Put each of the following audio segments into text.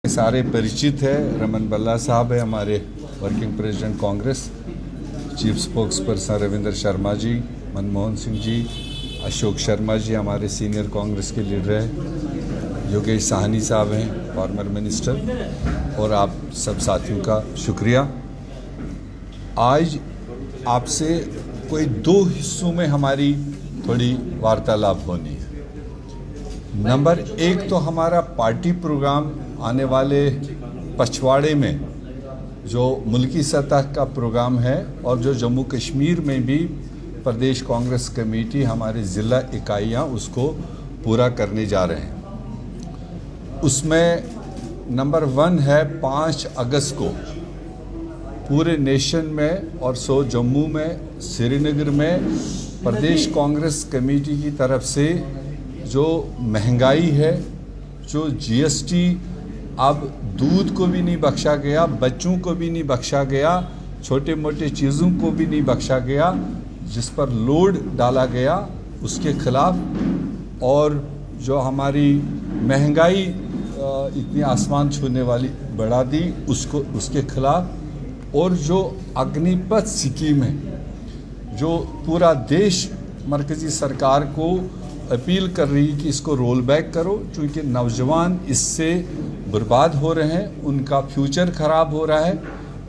सारे परिचित है। रमन बल्ला साहब है हमारे working president Congress, chief spokesperson Ravindra Sharma ji, Manmohan Singh ji, Ashok Sharma ji हमारे सीनियर कांग्रेस के लीडर हैं, योगेश साहनी साहब हैं फॉर्मर मिनिस्टर, और आप सब साथियों का शुक्रिया। आज आपसे कोई दो हिस्सों में हमारी थोड़ी वार्तालाप होनी है। नंबर एक तो हमारा पार्टी प्रोग्राम आने वाले पछवाड़े में जो मुल्की सतह का प्रोग्राम है और जो जम्मू कश्मीर में भी प्रदेश कांग्रेस कमेटी हमारे ज़िला इकाइयाँ उसको पूरा करने जा रहे हैं। उसमें नंबर 1 है 5 अगस्त को पूरे नेशन में और जम्मू में, श्रीनगर में प्रदेश कांग्रेस कमेटी की तरफ से जो महंगाई है, जो जीएसटी अब दूध को भी नहीं बख्शा गया, बच्चों को भी नहीं बख्शा गया, छोटे मोटे चीज़ों को भी नहीं बख्शा गया, जिस पर लोड डाला गया उसके खिलाफ, और जो हमारी महंगाई इतनी आसमान छूने वाली बढ़ा दी उसके खिलाफ, और जो अग्निपथ स्कीम है जो पूरा देश मरकज़ी सरकार को अपील कर रही कि इसको रोल बैक करो, क्योंकि नौजवान इससे बर्बाद हो रहे हैं, उनका फ्यूचर ख़राब हो रहा है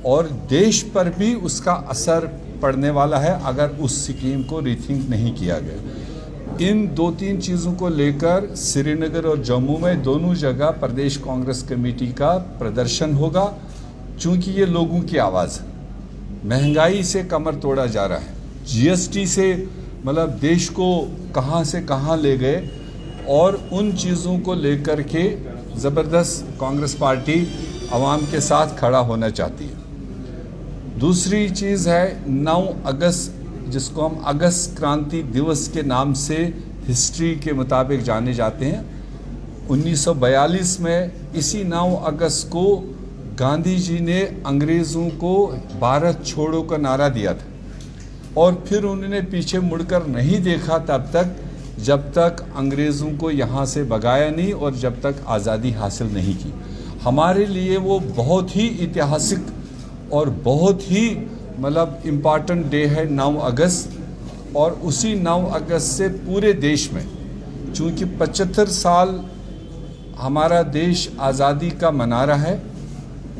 और देश पर भी उसका असर पड़ने वाला है अगर उस स्कीम को रीथिंक नहीं किया गया। इन 2-3 चीज़ों को लेकर श्रीनगर और जम्मू में दोनों जगह प्रदेश कांग्रेस कमेटी का प्रदर्शन होगा, क्योंकि ये लोगों की आवाज़ है। महंगाई से कमर तोड़ा जा रहा है, जीएसटी से मतलब देश को कहां से कहां ले गए, और उन चीज़ों को लेकर के ज़बरदस्त कांग्रेस पार्टी आवाम के साथ खड़ा होना चाहती है। दूसरी चीज़ है 9 अगस्त, जिसको हम अगस्त क्रांति दिवस के नाम से हिस्ट्री के मुताबिक जाने जाते हैं। 1942 में इसी 9 अगस्त को गांधी जी ने अंग्रेज़ों को भारत छोड़ो का नारा दिया था, और फिर उन्होंने पीछे मुड़कर नहीं देखा तब तक जब तक अंग्रेज़ों को यहाँ से भगाया नहीं और जब तक आज़ादी हासिल नहीं की। हमारे लिए वो बहुत ही ऐतिहासिक और बहुत ही मतलब इम्पॉर्टेंट डे है 9 अगस्त, और उसी 9 अगस्त से पूरे देश में, चूँकि 75 साल हमारा देश आज़ादी का मना रहा है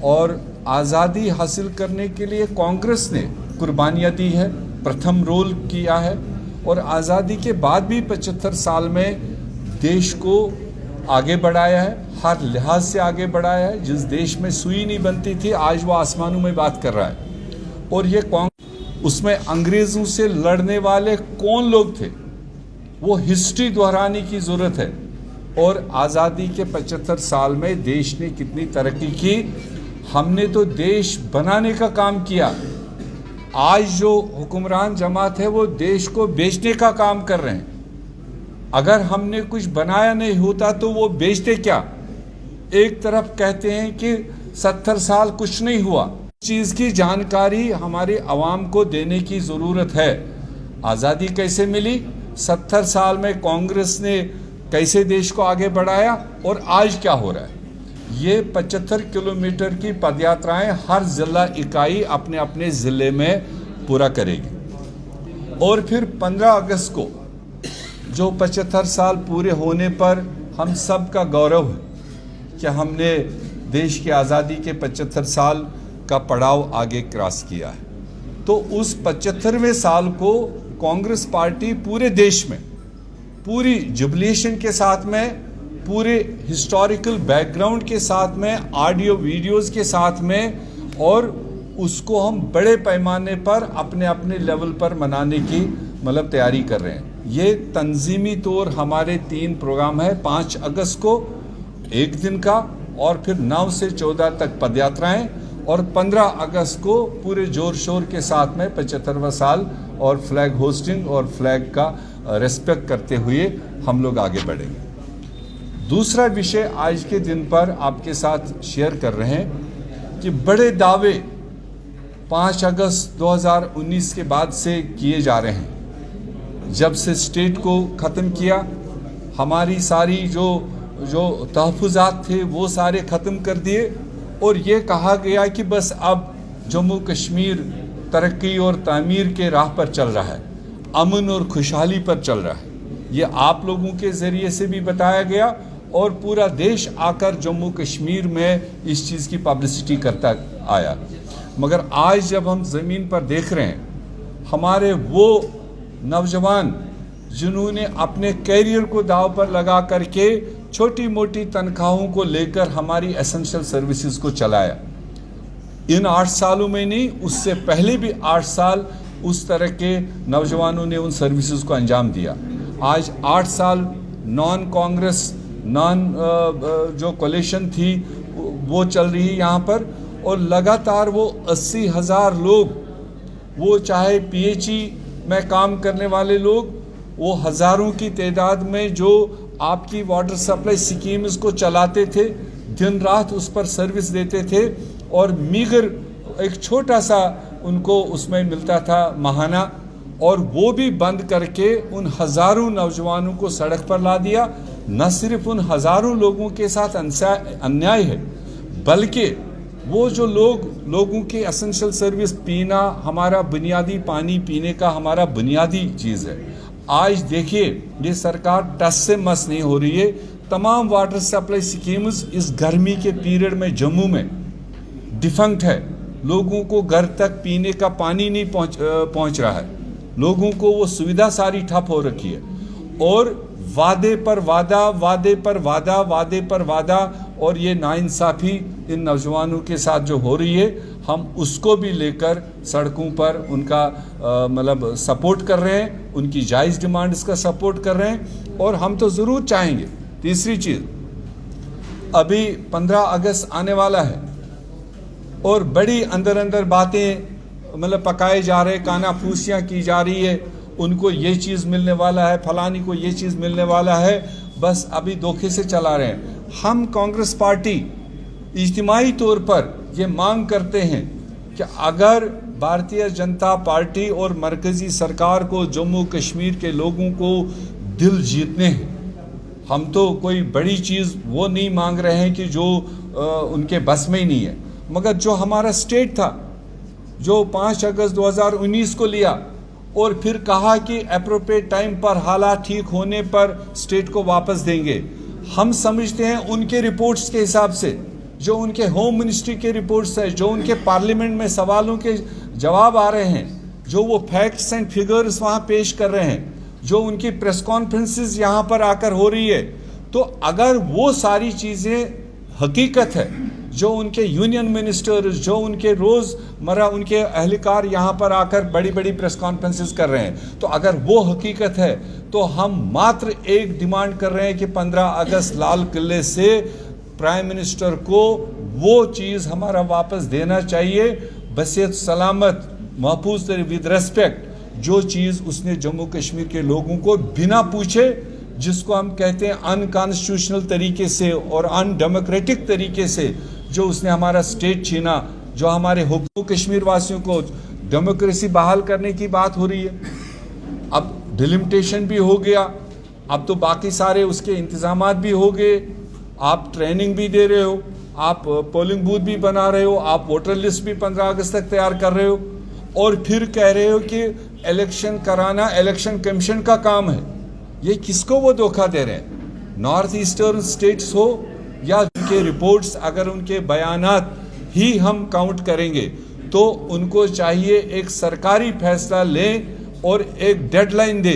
और आज़ादी हासिल करने के लिए कांग्रेस ने कुर्बानियाँ दी है, प्रथम रोल किया है, और आज़ादी के बाद भी 75 साल में देश को आगे बढ़ाया है, हर लिहाज से आगे बढ़ाया है। जिस देश में सुई नहीं बनती थी आज वो आसमानों में बात कर रहा है। और ये उसमें अंग्रेज़ों से लड़ने वाले कौन लोग थे वो हिस्ट्री दोहराने की ज़रूरत है, और आज़ादी के 75 साल में देश ने कितनी तरक्की की। हमने तो देश बनाने का काम किया, आज जो हुक्मरान जमात है वो देश को बेचने का काम कर रहे हैं। अगर हमने कुछ बनाया नहीं होता तो वो बेचते क्या। एक तरफ कहते हैं कि 70 साल कुछ नहीं हुआ, चीज़ की जानकारी हमारे आवाम को देने की ज़रूरत है। आज़ादी कैसे मिली, 70 साल में कांग्रेस ने कैसे देश को आगे बढ़ाया, और आज क्या हो रहा है। ये 75 किलोमीटर की पदयात्राएं हर ज़िला इकाई अपने अपने ज़िले में पूरा करेगी, और फिर 15 अगस्त को जो 75 साल पूरे होने पर हम सब का गौरव है कि हमने देश की आज़ादी के 75 साल का पड़ाव आगे क्रॉस किया है। तो उस 75वें साल को कांग्रेस पार्टी पूरे देश में पूरी जुबिलेशन के साथ में, पूरे हिस्टोरिकल बैकग्राउंड के साथ में, ऑडियो वीडियोस के साथ में, और उसको हम बड़े पैमाने पर अपने अपने लेवल पर मनाने की मतलब तैयारी कर रहे हैं। ये तंजीमी तौर हमारे 3 प्रोग्राम है। 5 अगस्त को 1 दिन का, और फिर 9 से 14 तक पदयात्राएं, और 15 अगस्त को पूरे जोर शोर के साथ में 75वां साल और फ्लैग होस्टिंग और फ्लैग का रेस्पेक्ट करते हुए हम लोग आगे बढ़ेंगे। दूसरा विषय आज के दिन पर आपके साथ शेयर कर रहे हैं कि बड़े दावे 5 अगस्त 2019 के बाद से किए जा रहे हैं। जब से स्टेट को ख़त्म किया, हमारी सारी जो जो तहफ़्फ़ुज़ात थे वो सारे ख़त्म कर दिए और ये कहा गया कि बस अब जम्मू कश्मीर तरक्की और तामीर के राह पर चल रहा है, अमन और खुशहाली पर चल रहा है। ये आप लोगों के ज़रिए से भी बताया गया और पूरा देश आकर जम्मू कश्मीर में इस चीज़ की पब्लिसिटी करता आया। मगर आज जब हम ज़मीन पर देख रहे हैं, हमारे वो नौजवान जिन्होंने अपने कैरियर को दांव पर लगा करके छोटी मोटी तनख्वाहों को लेकर हमारी एसेंशियल सर्विसेज को चलाया, इन 8 सालों में नहीं, उससे पहले भी 8 साल उस तरह के नौजवानों ने उन सर्विसेज को अंजाम दिया। आज 8 साल नॉन कांग्रेस जो कोलिशन थी वो चल रही है यहाँ पर, और लगातार वो 80,000 लोग, वो चाहे PHE में काम करने वाले लोग, वो हज़ारों की तादाद में जो आपकी वाटर सप्लाई स्कीम्स को चलाते थे, दिन रात उस पर सर्विस देते थे और मीगर एक छोटा सा उनको उसमें मिलता था महाना, और वो भी बंद करके उन हज़ारों नौजवानों को सड़क पर ला दिया। न सिर्फ उन हज़ारों लोगों के साथ अन्याय है, बल्कि वो जो लोगों की एसेंशियल सर्विस, पीना, हमारा बुनियादी पानी पीने का हमारा बुनियादी चीज़ है। आज देखिए ये सरकार टस से मस नहीं हो रही है। तमाम वाटर सप्लाई स्कीम्स इस गर्मी के पीरियड में जम्मू में डिफंक्ट है। लोगों को घर तक पीने का पानी नहीं पहुंच रहा है। लोगों को वो सुविधा सारी ठप हो रखी है और वादे पर वादा, वादे पर वादा, वादे पर वादा, और ये नाइंसाफ़ी इन नौजवानों के साथ जो हो रही है, हम उसको भी लेकर सड़कों पर उनका मतलब सपोर्ट कर रहे हैं, उनकी जायज़ डिमांड्स का सपोर्ट कर रहे हैं। और हम तो ज़रूर चाहेंगे। तीसरी चीज़, अभी 15 अगस्त आने वाला है और बड़ी अंदर अंदर बातें मतलब पकाए जा रहे, कानाफूसियाँ की जा रही है, उनको ये चीज़ मिलने वाला है, फलानी को ये चीज़ मिलने वाला है, बस अभी धोखे से चला रहे हैं। हम कांग्रेस पार्टी इज्तिमाई तौर पर ये मांग करते हैं कि अगर भारतीय जनता पार्टी और मरकज़ी सरकार को जम्मू कश्मीर के लोगों को दिल जीतने हैं, हम तो कोई बड़ी चीज़ वो नहीं मांग रहे हैं कि जो उनके बस में ही नहीं है, मगर जो हमारा स्टेट था, जो 5 अगस्त 2019 को लिया और फिर कहा कि एप्रोप्रिएट टाइम पर हालात ठीक होने पर स्टेट को वापस देंगे, हम समझते हैं उनके रिपोर्ट्स के हिसाब से, जो उनके होम मिनिस्ट्री के रिपोर्ट्स है, जो उनके पार्लियामेंट में सवालों के जवाब आ रहे हैं, जो वो फैक्ट्स एंड फिगर्स वहाँ पेश कर रहे हैं, जो उनकी प्रेस कॉन्फ्रेंसेस यहाँ पर आकर हो रही है, तो अगर वो सारी चीज़ें हकीकत है, जो उनके यूनियन मिनिस्टर, जो उनके रोज़मर्रा उनके अहलकार यहाँ पर आकर बड़ी बड़ी प्रेस कॉन्फ्रेंसेस कर रहे हैं, तो अगर वो हकीकत है तो हम मात्र एक डिमांड कर रहे हैं कि 15 अगस्त लाल किले से प्राइम मिनिस्टर को वो चीज़ हमारा वापस देना चाहिए, बसेत सलामत, महफूज विद रेस्पेक्ट, जो चीज़ उसने जम्मू कश्मीर के लोगों को बिना पूछे, जिसको हम कहते हैं अनकॉन्स्टिट्यूशनल तरीके से और अनडेमोक्रेटिक तरीके से जो उसने हमारा स्टेट छीना, जो हमारे हुकूक कश्मीर वासियों को डेमोक्रेसी बहाल करने की बात हो रही है। अब डिलिमिटेशन भी हो गया, अब तो बाकी सारे उसके इंतजामात भी हो गए, आप ट्रेनिंग भी दे रहे हो, आप पोलिंग बूथ भी बना रहे हो, आप वोटर लिस्ट भी 15 अगस्त तक तैयार कर रहे हो, और फिर कह रहे हो कि इलेक्शन कराना इलेक्शन कमीशन का काम है। ये किसको वो धोखा दे रहे हैं? नॉर्थ ईस्टर्न स्टेट्स हो या उनके रिपोर्ट्स, अगर उनके बयानात ही हम काउंट करेंगे तो उनको चाहिए एक सरकारी फैसला लें और एक डेडलाइन दे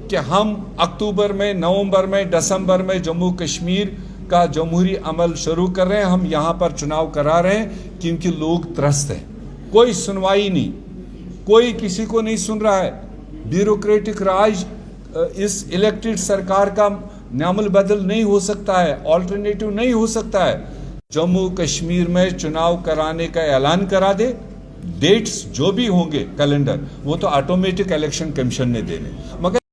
कि हम अक्टूबर में, नवंबर में, दिसंबर में जम्मू कश्मीर का जमहूरी अमल शुरू कर रहे हैं, हम यहाँ पर चुनाव करा रहे हैं, क्योंकि लोग त्रस्त हैं। कोई सुनवाई नहीं, कोई किसी को नहीं सुन रहा है। ब्यूरोक्रेटिक राज इस इलेक्टेड सरकार का नामुल बदल नहीं हो सकता है, ऑल्टरनेटिव नहीं हो सकता है। जम्मू कश्मीर में चुनाव कराने का ऐलान करा दे, डेट्स जो भी होंगे कैलेंडर वो तो ऑटोमेटिक इलेक्शन कमीशन ने देने, मगर